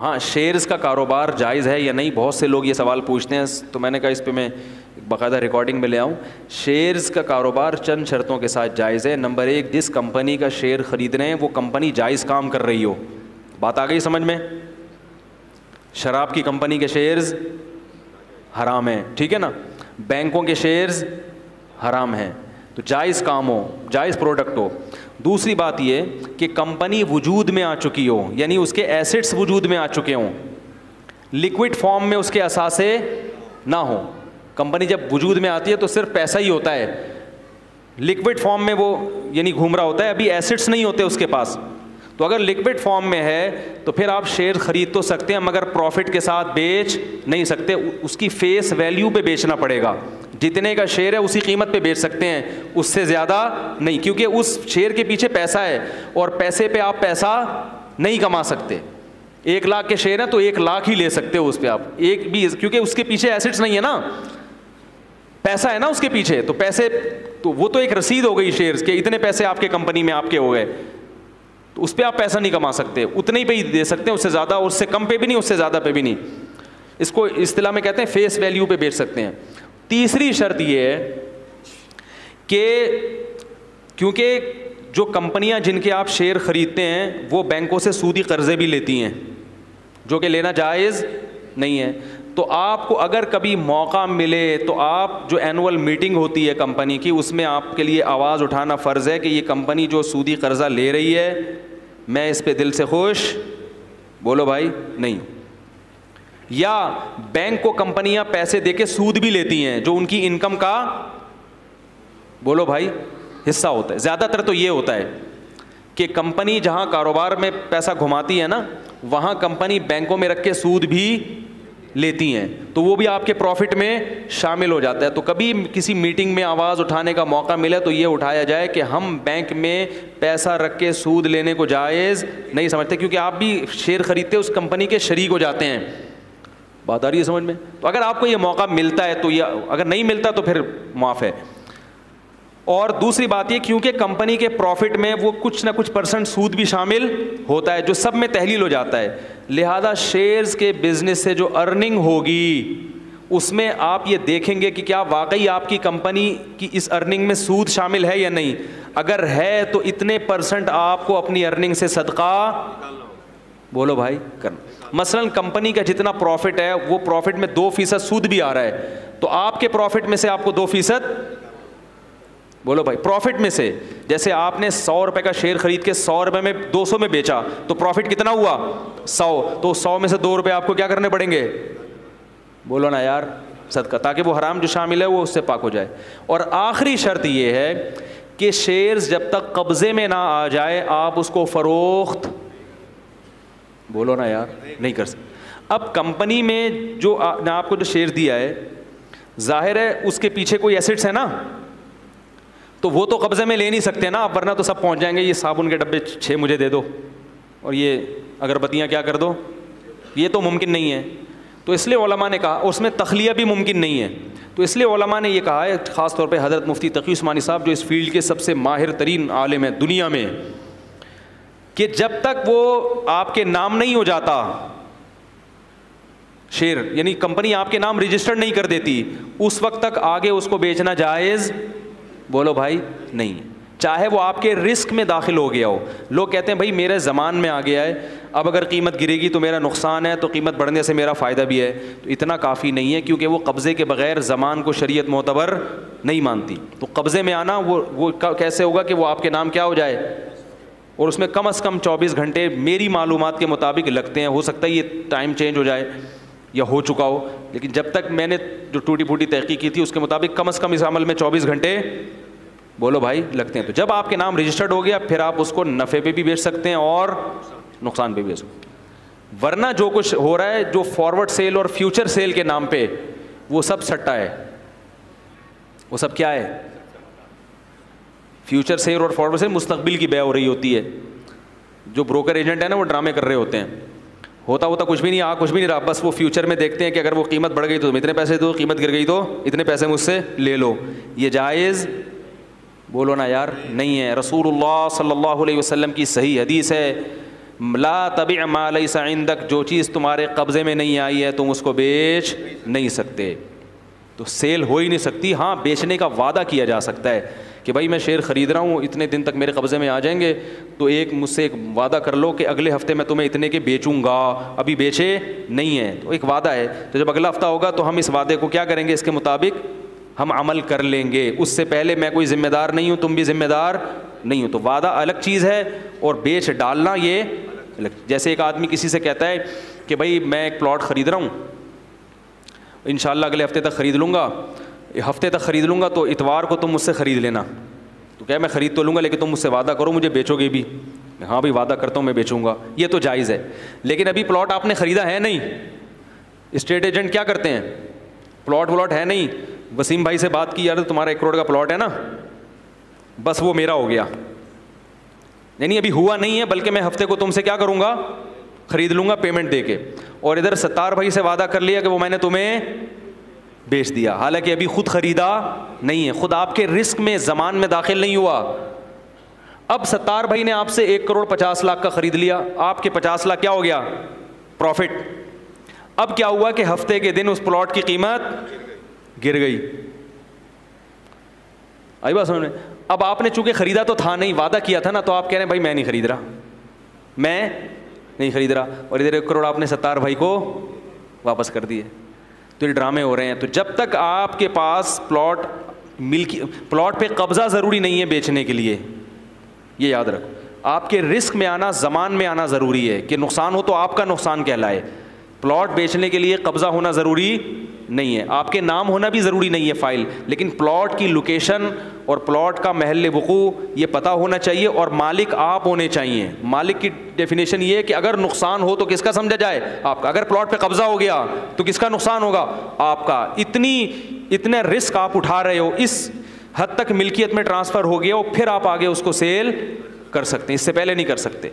ہاں شیئرز کا کاروبار جائز ہے یا نہیں, بہت سے لوگ یہ سوال پوچھتے ہیں, تو میں نے کہا اس پہ میں باقاعدہ ریکارڈنگ میں لے آؤں. شیئرز کا کاروبار چند شرطوں کے ساتھ جائز ہے. نمبر 1, جس کمپنی کا شیئر خرید رہے ہیں وہ کمپنی جائز کام کر رہی ہو. بات آ گئی سمجھ میں؟ شراب کی کمپنی کے شیئرز حرام ہیں, ٹھیک ہے نا, بینکوں کے شیئرز حرام ہیں, تو جائز کام ہو, جائز پروڈکٹ ہو. دوسری بات یہ کہ کمپنی وجود میں آ چکی ہو, یعنی اس کے ایسٹس وجود میں آ چکے ہوں, لکوڈ فارم میں اس کے اثاثے نہ ہوں. کمپنی جب وجود میں آتی ہے تو صرف پیسہ ہی ہوتا ہے, لکوڈ فارم میں وہ یعنی گھوم رہا ہوتا ہے, ابھی ایسٹس نہیں ہوتے اس کے پاس. تو اگر لکوڈ فارم میں ہے تو پھر آپ شیئر خرید تو سکتے ہیں مگر پروفٹ کے ساتھ بیچ نہیں سکتے, اس کی فیس ویلیو پہ بیچنا پڑے گا. جتنے کا شیئر ہے اسی قیمت پہ بیچ سکتے ہیں, اس سے زیادہ نہیں, کیونکہ اس شیئر کے پیچھے پیسہ ہے اور پیسے پہ آپ پیسہ نہیں کما سکتے. 1 لاکھ کے شیئر ہیں تو 1 لاکھ ہی لے سکتے ہو اس پہ آپ, ایک بھی, کیونکہ اس کے پیچھے ایسٹس نہیں ہے نا, پیسہ ہے نا اس کے پیچھے. تو پیسے تو وہ تو ایک رسید ہو گئی شیئرز کے, اتنے پیسے آپ کے کمپنی میں آپ کے ہو گئے, تو اس پہ آپ پیسہ نہیں کما سکتے, اتنے ہی پہ ہی دے سکتے ہیں, اس سے زیادہ, اس سے کم پہ بھی نہیں, اس سے زیادہ پہ بھی نہیں. اس کو اصطلاح میں کہتے ہیں فیس ویلیو پہ بیچ سکتے ہیں. تیسری شرط یہ ہے کہ کیونکہ جو کمپنیاں جن کے آپ شیئر خریدتے ہیں وہ بینکوں سے سودی قرضے بھی لیتی ہیں, جو کہ لینا جائز نہیں ہے. تو آپ کو اگر کبھی موقع ملے تو آپ جو اینول میٹنگ ہوتی ہے کمپنی کی, اس میں آپ کے لیے آواز اٹھانا فرض ہے کہ یہ کمپنی جو سودی قرضہ لے رہی ہے میں اس پہ دل سے خوش, بولو بھائی, نہیں. یا بینک کو کمپنیاں پیسے دے کے سود بھی لیتی ہیں جو ان کی انکم کا, بولو بھائی, حصہ ہوتا ہے. زیادہ تر تو یہ ہوتا ہے کہ کمپنی جہاں کاروبار میں پیسہ گھماتی ہے نا, وہاں کمپنی بینکوں میں رکھ کے سود بھی لیتی ہیں, تو وہ بھی آپ کے پروفٹ میں شامل ہو جاتا ہے. تو کبھی کسی میٹنگ میں آواز اٹھانے کا موقع ملے تو یہ اٹھایا جائے کہ ہم بینک میں پیسہ رکھ کے سود لینے کو جائز نہیں سمجھتے, کیونکہ آپ بھی شیئر خریدتے اس کمپنی کے شریک ہو جاتے ہیں. بات آ رہی ہے سمجھ میں؟ تو اگر آپ کو یہ موقع ملتا ہے تو یہ, اگر نہیں ملتا تو پھر معاف ہے. اور دوسری بات یہ کیونکہ کمپنی کے پروفٹ میں وہ کچھ نہ کچھ % سود بھی شامل ہوتا ہے جو سب میں تحلیل ہو جاتا ہے, لہذا شیئرز کے بزنس سے جو ارننگ ہوگی اس میں آپ یہ دیکھیں گے کہ کیا واقعی آپ کی کمپنی کی اس ارننگ میں سود شامل ہے یا نہیں. اگر ہے تو اتنے % آپ کو اپنی ارننگ سے صدقہ, بولو بھائی, کرنا. مثلا کمپنی کا جتنا پروفٹ ہے وہ پروفٹ میں 2% سود بھی آ رہا ہے, تو آپ کے پروفٹ میں سے آپ کو 2%, بولو بھائی, پروفٹ میں سے, جیسے آپ نے 100 روپے کا شیئر خرید کے 100 روپے میں 200 میں بیچا تو پروفٹ کتنا ہوا 100, تو 100 میں سے 2 روپے آپ کو کیا کرنے پڑیں گے, بولو نا یار, صدقہ, تاکہ وہ حرام جو شامل ہے وہ اس سے پاک ہو جائے. اور آخری شرط یہ ہے کہ شیئرز جب تک قبضے میں نہ آ جائے آپ اس کو فروخت, بولو نا یار, نہیں کر سکتے. اب کمپنی میں جو نے آپ کو جو شیئر دیا ہے ظاہر ہے اس کے پیچھے کوئی ایسٹس ہے نا, تو وہ تو قبضے میں لے نہیں سکتے نا آپ, ورنہ تو سب پہنچ جائیں گے, یہ صابن کے ڈبے 6 مجھے دے دو اور یہ اگربتیاں کیا کر دو, یہ تو ممکن نہیں ہے. تو اس لیے علماء نے کہا, اس میں تخلیہ بھی ممکن نہیں ہے, تو اس لیے علماء نے یہ کہا ہے, خاص طور پہ حضرت مفتی تقی عثمانی صاحب جو اس فیلڈ کے سب سے ماہر ترین عالم ہیں دنیا میں, کہ جب تک وہ آپ کے نام نہیں ہو جاتا شیئر, یعنی کمپنی آپ کے نام رجسٹرڈ نہیں کر دیتی, اس وقت تک آگے اس کو بیچنا جائز, بولو بھائی, نہیں, چاہے وہ آپ کے رسک میں داخل ہو گیا ہو. لوگ کہتے ہیں بھائی میرے زمان میں آ گیا ہے, اب اگر قیمت گرے گی تو میرا نقصان ہے, تو قیمت بڑھنے سے میرا فائدہ بھی ہے. تو اتنا کافی نہیں ہے, کیونکہ وہ قبضے کے بغیر زمان کو شریعت معتبر نہیں مانتی. تو قبضے میں آنا وہ کیسے ہوگا کہ وہ آپ کے نام کیا ہو جائے, اور اس میں کم از کم 24 گھنٹے میری معلومات کے مطابق لگتے ہیں. ہو سکتا ہے یہ ٹائم چینج ہو جائے یا ہو چکا ہو, لیکن جب تک میں نے جو ٹوٹی پھوٹی تحقیق کی تھی اس کے مطابق کم از کم اس عمل میں 24 گھنٹے, بولو بھائی, لگتے ہیں. تو جب آپ کے نام رجسٹرڈ ہو گیا پھر آپ اس کو نفع پہ بھی بیچ سکتے ہیں اور نقصان پہ بھی بیچ سکتے ہیں. ورنہ جو کچھ ہو رہا ہے جو فارورڈ سیل اور فیوچر سیل کے نام پہ, وہ سب سٹا ہے, وہ سب کیا ہے, فیوچر سیل اور فارورڈ سیل مستقبل کی بیع ہو رہی ہوتی ہے. جو بروکر ایجنٹ ہے نا وہ ڈرامے کر رہے ہوتے ہیں, ہوتا کچھ بھی نہیں, کچھ بھی نہیں رہا, بس وہ فیوچر میں دیکھتے ہیں کہ اگر وہ قیمت بڑھ گئی تو تم اتنے پیسے دو, قیمت گر گئی تو اتنے پیسے مجھ سے لے لو. یہ جائز, بولو نا یار, نہیں ہے. رسول اللہ صلی اللہ علیہ وسلم کی صحیح حدیث ہے, لا تبع ما لیس عندک, جو چیز تمہارے قبضے میں نہیں آئی ہے تم اس کو بیچ نہیں سکتے. تو سیل ہو ہی نہیں سکتی. ہاں بیچنے کا وعدہ کیا جا سکتا ہے کہ بھائی میں شیئر خرید رہا ہوں, اتنے دن تک میرے قبضے میں آ جائیں گے, تو مجھ سے ایک وعدہ کر لو کہ اگلے ہفتے میں تمہیں اتنے کے بیچوں گا, ابھی بیچے نہیں ہیں, تو ایک وعدہ ہے. تو جب اگلا ہفتہ ہوگا تو ہم اس وعدے کو کیا کریں گے, اس کے مطابق ہم عمل کر لیں گے. اس سے پہلے میں کوئی ذمہ دار نہیں ہوں, تم بھی ذمہ دار نہیں ہو. تو وعدہ الگ چیز ہے اور بیچ ڈالنا یہ الگ. جیسے ایک آدمی کسی سے کہتا ہے کہ بھائی میں ایک پلاٹ خرید رہا ہوں, انشاءاللہ اگلے ہفتے تک خرید لوں گا, ہفتے تک خرید لوں گا, تو اتوار کو تم مجھ سے خرید لینا. تو کیا میں خرید تو لوں گا لیکن تم مجھ سے وعدہ کرو مجھے بیچو گے بھی. ہاں بھائی وعدہ کرتا ہوں میں بیچوں گا, یہ تو جائز ہے. لیکن ابھی پلاٹ آپ نے خریدا ہے نہیں, اسٹیٹ ایجنٹ کیا کرتے ہیں, پلاٹ ہے نہیں, وسیم بھائی سے بات کی, یار تمہارا 1 کروڑ کا پلاٹ ہے نا, بس وہ میرا ہو گیا, یعنی ابھی ہوا نہیں ہے, بلکہ میں ہفتے کو تم سے کیا کروں گا, خرید لوں گا پیمنٹ دے کے. اور ادھر ستار بھائی سے وعدہ کر لیا کہ وہ میں نے تمہیں بیچ دیا, حالانکہ ابھی خود خریدا نہیں ہے, خود آپ کے رسک میں زمان میں داخل نہیں ہوا. اب ستار بھائی نے آپ سے 1 کروڑ 50 لاکھ کا خرید لیا, آپ کے 50 لاکھ کیا ہو گیا, پروفٹ. اب کیا ہوا کہ ہفتے کے دن اس پلاٹ کی قیمت گر گئی. آئی بات سمجھ میں. اب آپ نے چونکہ خریدا تو تھا نہیں, وعدہ کیا تھا نا, تو آپ کہہ رہے ہیں بھائی میں نہیں خرید رہا, میں نہیں خرید رہا, اور ادھر 1 کروڑ آپ نے ستار بھائی کو واپس کر دیے. تو یہ ڈرامے ہو رہے ہیں. تو جب تک آپ کے پاس پلاٹ پہ قبضہ ضروری نہیں ہے بیچنے کے لیے, یہ یاد رکھو. آپ کے رسک میں آنا, زمان میں آنا ضروری ہے کہ نقصان ہو تو آپ کا نقصان کہلائے. پلاٹ بیچنے کے لیے قبضہ ہونا ضروری نہیں ہے, آپ کے نام ہونا بھی ضروری نہیں ہے فائل, لیکن پلاٹ کی لوکیشن اور پلاٹ کا محل وقوع یہ پتہ ہونا چاہیے, اور مالک آپ ہونے چاہیے. مالک کی ڈیفینیشن یہ ہے کہ اگر نقصان ہو تو کس کا سمجھا جائے, آپ کا. اگر پلاٹ پہ قبضہ ہو گیا تو کس کا نقصان ہوگا, آپ کا. اتنا رسک آپ اٹھا رہے ہو, اس حد تک ملکیت میں ٹرانسفر ہو گیا, اور پھر آپ آگے اس کو سیل کر سکتے ہیں, اس سے پہلے نہیں کر سکتے.